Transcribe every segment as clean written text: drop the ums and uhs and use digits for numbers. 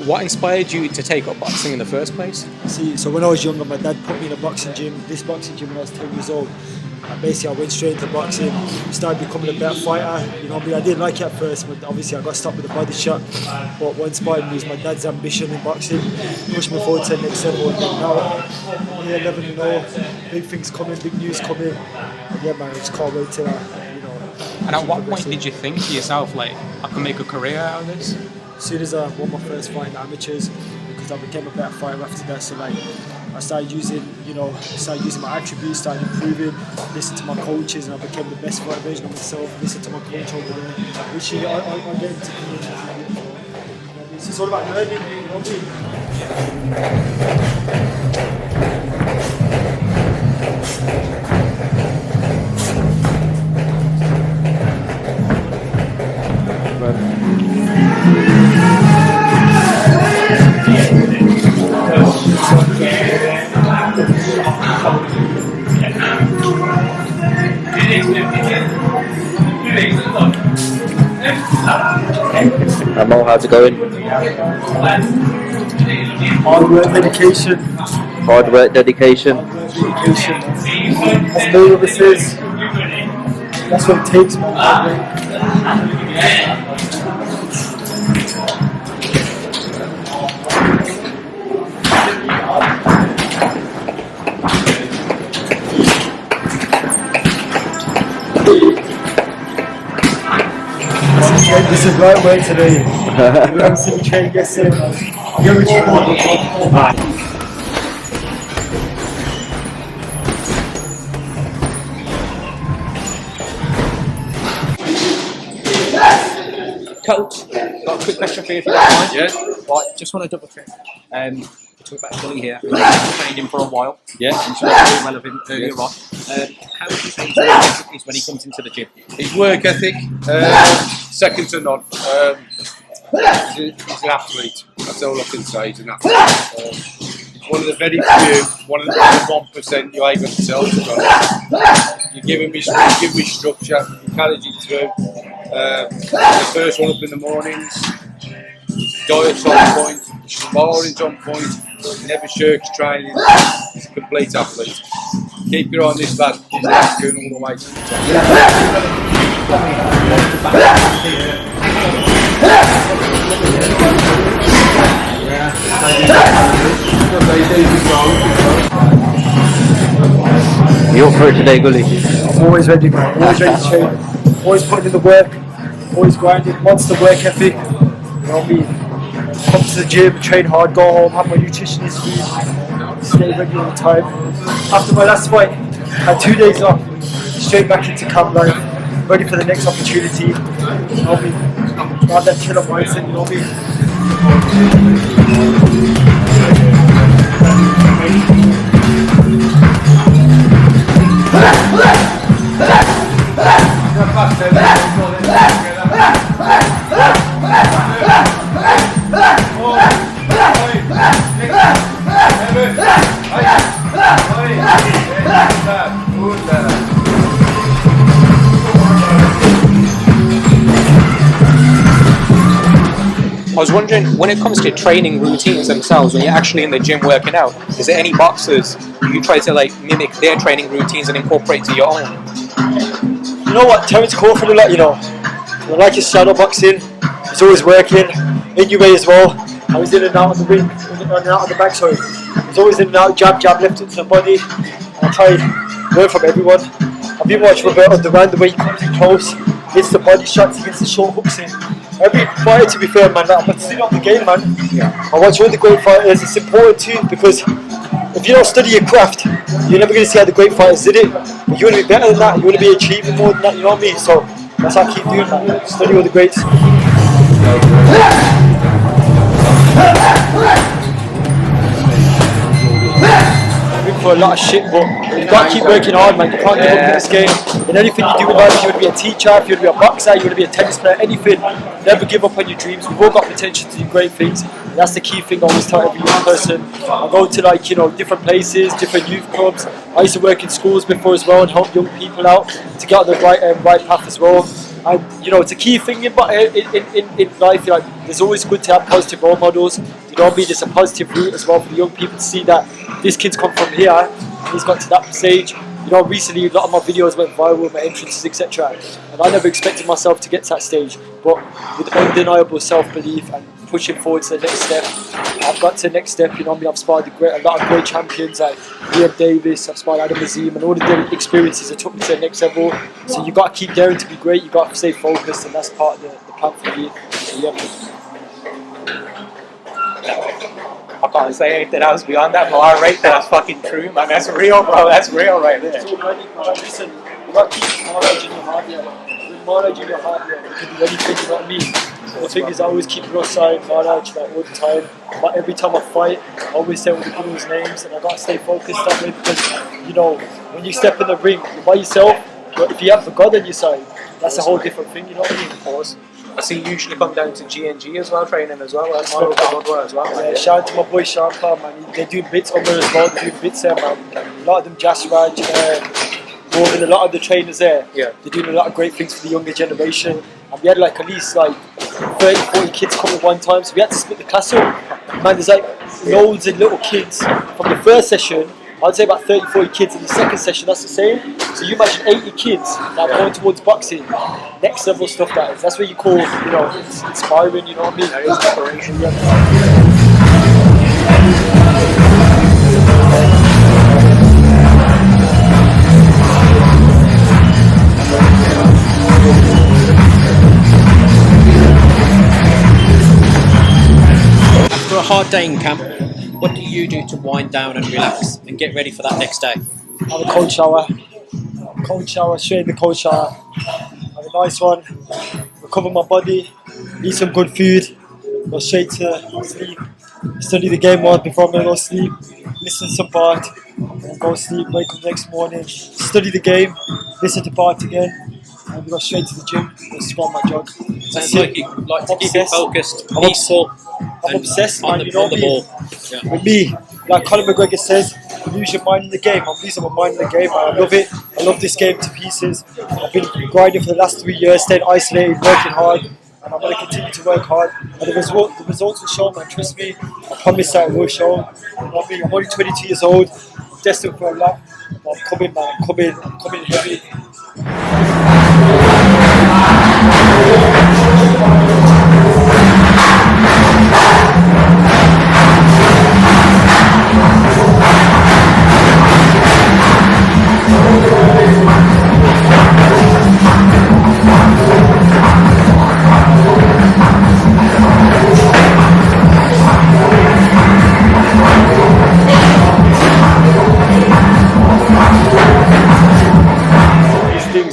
what inspired you to take up boxing in the first place? See, so when I was younger, my dad put me in a boxing gym, this boxing gym when I was 10 years old. And basically I went straight into boxing, started becoming a better fighter. You know, I didn't like it at first, but obviously I got stopped with a body shot. But what inspired me was my dad's ambition in boxing, pushed me forward to the next level. And now, I'm 11-0, big things coming, big news coming. And yeah, man, I just can't wait to, And at what point did you think to yourself, like, I can make a career out of this? As soon as I won my first fight in amateurs, because I became a better fighter after that. So like, I started using, my attributes, started improving, listened to my coaches, and I became the best fighter version of myself. Listened to my coach over there, which I get into community. It's all about learning, you know Mo, how's it going? Hard work, dedication. Hard work, dedication. As Mayweather says, that's what it takes, man. This is right way today. We haven't seen the train yesterday. Give it to Coach, got a quick question for you if you don't mind. Yeah. Right, just want to double check. We talk about Gully here. You've trained him for a while. Yeah. You spoke very well of him earlier on. How would you say his work ethic is when he comes into the gym? His work ethic, second to none. He's an athlete. That's all I can say. He's an athlete. He's one of the very few, one of the 1% you able to tell. You give him his structure, he carries it through. The first one up in the mornings, his diet's on point, his sparring's on point, he never shirks training. He's a complete athlete. Keep your eye on this lad, he's going all the way to the top. You up for it today, Gully? I'm always ready, man. Always ready to train. Always putting in the work. Always grinding. Monster work ethic. You know me. Come to the gym, train hard, go home, have my nutritionist food, stay ready all the time. After my last fight, I had 2 days off, straight back into camp life, ready for the next opportunity. You know me. Have that killer mindset, you know me. I was wondering, when it comes to training routines themselves, when you're actually in the gym working out, is there any boxers you try to like mimic their training routines and incorporate to your own? You know what, Terence Crawford a lot, you know. I like his shadow boxing, he's always working, in your way as well. I was in and out of the ring, in and out of the back, sorry. He's always in and out, jab, left into the body. I try to learn from everyone. I've been watching Roberto Duran, the way he comes in close, hits the body shots, he gets the short hooks in. Every fighter, to be fair, man, I'm still on the game, man. Yeah. I watch all the great fighters. It's important too, because if you don't study your craft, you're never going to see how the great fighters did it. But you want to be better than that, you want to be achieving more than that, you know what I mean? So that's how I keep doing that, study all the greats. For a lot of shit, but you've got to keep working hard, man. You can't give up in this game. In anything you do in life, if you want to be a teacher, if you want to be a boxer, you want to be a tennis player, anything, never give up on your dreams. We've all got potential to do great things. And that's the key thing I always tell every young person. I go to different places, different youth clubs. I used to work in schools before as well and help young people out to get on the right path as well. And you know, it's a key thing in life. Like, there's always good to have positive role models. You know what I mean? It's a positive route as well for the young people to see that this kid's come from here and he's got to that stage. You know, recently a lot of my videos went viral, my entrances, etc. And I never expected myself to get to that stage. But with undeniable self-belief and pushing forward to the next step, I've got to the next step. You know what I mean? I've sparred a lot of great champions like Riyadh Davis, I've sparred Adam Azim, and all the experiences that took me to the next level. So you got to keep daring to be great. You got to stay focused, and that's part of the plan for me. So yeah. I can't say anything else beyond that, but I rate that as fucking true, man. That's real, bro. That's real right there. So listen, you got to keep knowledge in your heart. With knowledge in your heart, you can do anything. You know what I mean? The thing is, I always keep your side knowledge like all the time. But every time I fight, I always say all the people's names, and I got to stay focused that way because, you know, when you step in the ring, you're by yourself. But if you have the God on your side, that's a whole different thing. You know what I mean? Of course. I see you usually come down to G&G as well, training as well. That's my as well. Yeah, shout out to my boy Shampa, man. They do bits over as well. They do bits there, man. A lot of them, Jasraj, Morgan, a lot of the trainers there. Yeah. They're doing a lot of great things for the younger generation. And we had like at least like 30, 40 kids come at one time, so we had to split the class up. Man, there's like loads of little kids from the first session. I'd say about 30, 40 kids in the second session, that's the same. So you imagine 80 kids that are going towards boxing. Next level stuff that is. That's what you call, you know, it's inspiring, you know what I mean? That is inspiration, yeah. After a hard day in camp, what do you do to wind down and relax and get ready for that next day? Have a cold shower. Straight in the cold shower. Have a nice one. Recover my body. Eat some good food. Go straight to sleep. Study the game more before I'm going to go sleep. Listen to some part. And go sleep. Wake up next morning. Study the game. Listen to part again. And go straight to the gym. Go squat my jog. Sounds like you like to keep it focused, peaceful. I'm obsessed, man. On You know the me. ball. Yeah. With me, like Conor McGregor says, lose your mind in the game. I'm losing my mind in the game. I love it. I love this game to pieces. I've been grinding for the last 3 years, staying isolated, working hard, and I'm going to continue to work hard. And the results will show, man. Trust me. I promise that it will show. You know what I mean? I'm only 22 years old, destined for a lot. But I'm coming, man. I'm coming heavy.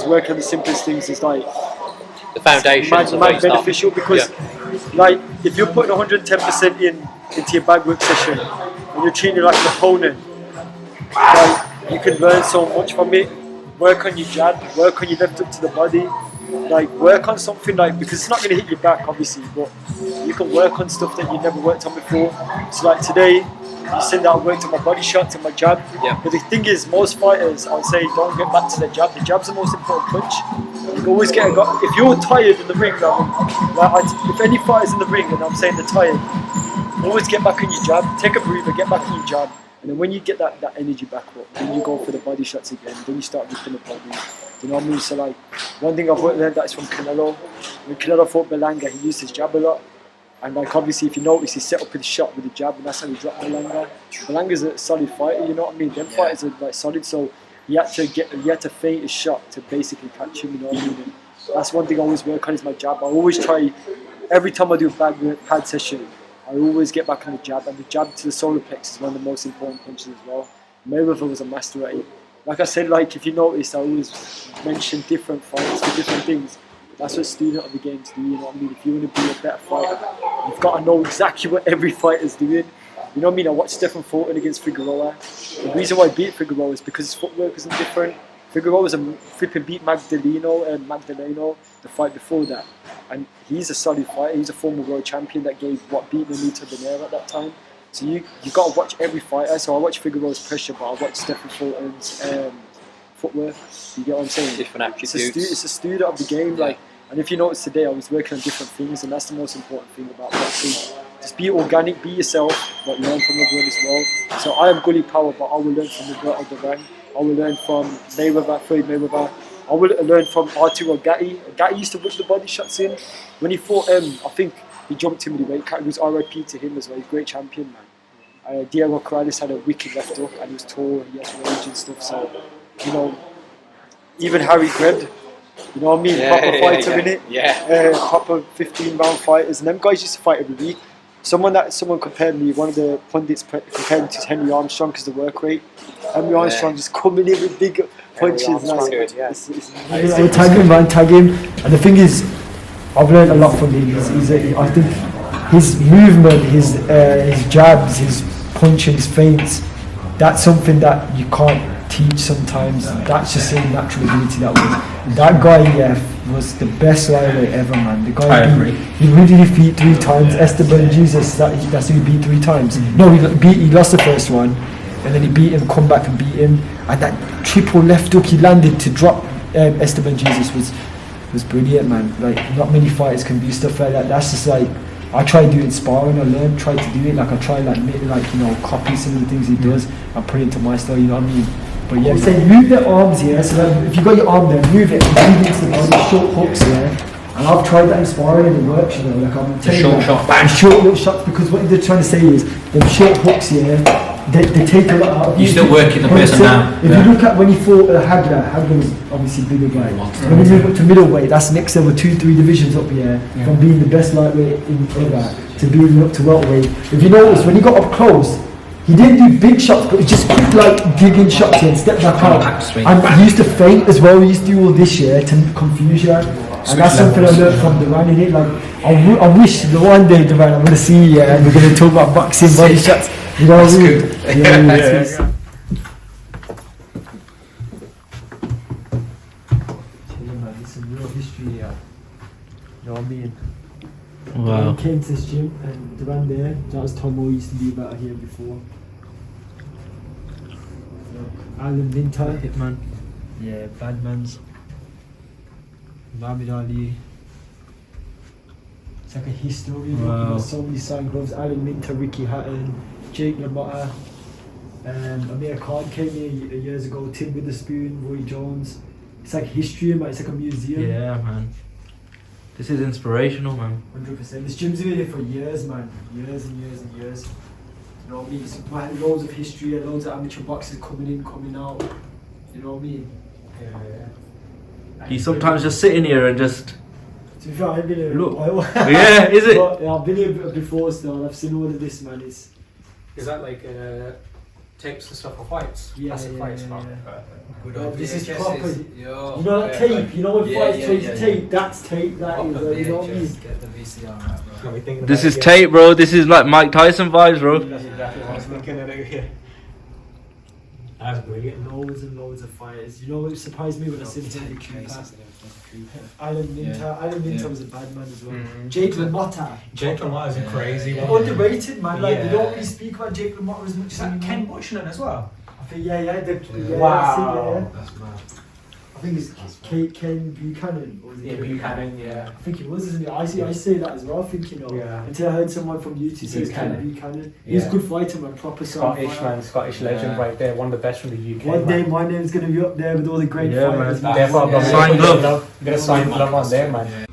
Work on the simplest things is like The foundation. mad beneficial because like if you're putting 110% into your bag work session and you're treating it like an opponent, like you can learn so much from it. Work on your jab, work on your left hook to the body, like work on something like, because it's not going to hit your back obviously, but you can work on stuff that you never worked on before. So like today, you said that I worked on my body shots and my jab. Yeah. But the thing is, most fighters, I would say, don't get back to the jab. The jab's the most important punch. You always get a guy. If you're tired in the ring, if any fighter's in the ring and I'm saying they're tired, always get back on your jab. Take a breather, get back on your jab. And then when you get that energy back up, then you go for the body shots again. Then you start lifting the body. You know what I mean? So like, one thing I've learned that is from Canelo. When Canelo fought Berlanga, he used his jab a lot. And like obviously if you notice, he set up his shot with the jab and that's how he dropped Berlanga. Berlanga's a solid fighter, you know what I mean? Them fighters are like solid, so he had to feint his shot to basically catch him, you know what I mean? And that's one thing I always work on is my jab. I always try, every time I do a pad session, I always get back on the jab, and the jab to the solar plex is one of the most important punches as well. Mayweather was a master at it. Like I said, like if you notice, I always mention different fights for different things. That's what student of the games do, you know what I mean? If you want to be a better fighter, you've got to know exactly what every fighter's doing. You know what I mean? I watched Stephen Fulton against Figueroa. The reason why I beat Figueroa is because his footwork isn't different. Figueroa was a flipping beat Magdaleno the fight before that. And he's a solid fighter. He's a former world champion that beat Benito Benera at that time. So you got to watch every fighter. So I watch Figueroa's pressure, but I watch Stephen Fulton's footwork. You get what I'm saying? Different attributes. It's a student of the game. Like, And if you notice today, I was working on different things, and that's the most important thing about boxing. Just be organic, be yourself, but learn from everyone as well. So I am Gully Powar, but I will learn from the great of the rank. I will learn from Floyd Mayweather. I will learn from Arturo Gatti. Gatti used to put the body shots in. When he fought, I think he jumped him with the weight cut. It was RIP to him as well. He's a great champion, man. Diego Corrales had a wicked left hook, and he was tall, and he had range and stuff. So, you know, even Harry Greb, you know what I mean? Proper fighter in it. Yeah. Proper 15-round fighters, and them guys used to fight every week. Someone compared me, one of the pundits compared him to Henry Armstrong because of the work rate. Henry Armstrong just coming in with big punches. Tag him, man, tag him. And the thing is, I've learned a lot from him. I think his movement, his jabs, his punching, his feints, that's something that you can't teach sometimes. That's just a natural ability that was. That guy, was the best lightweight ever, man. The guy he really defeat 3 times. Esteban Jesus, that's who he beat 3 times. No, he lost the first one, and then he beat him, come back and beat him. And that triple left hook he landed to drop Esteban Jesus was brilliant, man. Like, not many fighters can do stuff like that. That's just like, I try to do it in sparring. I try to do it. Like, I try copy some of the things he does and put it into my style. You know what I mean? But yeah, say move the arms here. So that if you got your arm there, move it into the body, short hooks here. And I've tried that in sparring and it works. You know, like I'm telling you, short little shots, because what they're trying to say is them short hooks here. They take a lot out of you. You're still working the person now. If you look at when he fought Hagler was obviously bigger guy. When he moved up to middleweight, that's next level 2-3 divisions up here. From being the best lightweight in ever to being up to welterweight. If you notice, when he got up close, he didn't do big shots, but he just quick, like, digging shots here and step back out. And he used to feint as well. He used to do all this here to confuse you. And that's something I learned from Duran in it. Like, I wish the one day, Duran, I'm going to see you and we're going to talk about boxing, body shots. You know what I mean? Yeah. There's some real history here. You know what I mean? Wow. I came to this gym and Duran there, that was Tomo, used to be about here before. Alan Winter, Hitman. Yeah, Badmans. Muhammad Ali. It's like a history. Wow. So many signed gloves. Alan Winter, Ricky Hatton, Jake LaMotta. Amir Khan came here years ago. Tim Witherspoon, Roy Jones. It's like history, man. It's like a museum. Yeah, man. This is inspirational, man. 100%. This gym's been here for years, man. Years and years and years. You know what I mean? It's loads of history and loads of amateur boxers coming in, coming out. You know what I mean? Yeah. He's sometimes just sitting here and just... To be fair, I've been here. Look. Yeah, is it? But, I've been here before still. I've seen all of this, man. Is that like tapes and stuff of fights? Yeah, Classic fights, this is proper. You know that tape? You know when fights change tape? That's tape, that is. You know what I mean? Get the VCR out, bro. This is tape, bro. This is like Mike Tyson vibes, bro. That's exactly what I was looking at it here. That's brilliant. Loads and loads of fighters. You know what surprised me when I seen Henry Cooper? Alan Minter. Alan Minter was a bad man as well. Jake LaMotta. Jake LaMotta's a crazy one. Underrated, man. Like, they don't really speak about Jake LaMotta as much as that Ken Buchanan as well? I think, yeah. Wow. That's mad. I think it's Ken Buchanan. Or was it Buchanan, yeah. I think it was, isn't it? I say that as well, I think, you know. Yeah. Until I heard someone from YouTube say Ken Buchanan. He's a good fighter, man. Proper Scottish legend right there. One of the best from the UK. One day my name's going to be up there with all the great fighters. Man. Sign glove. I'm going to sign glove on there, man.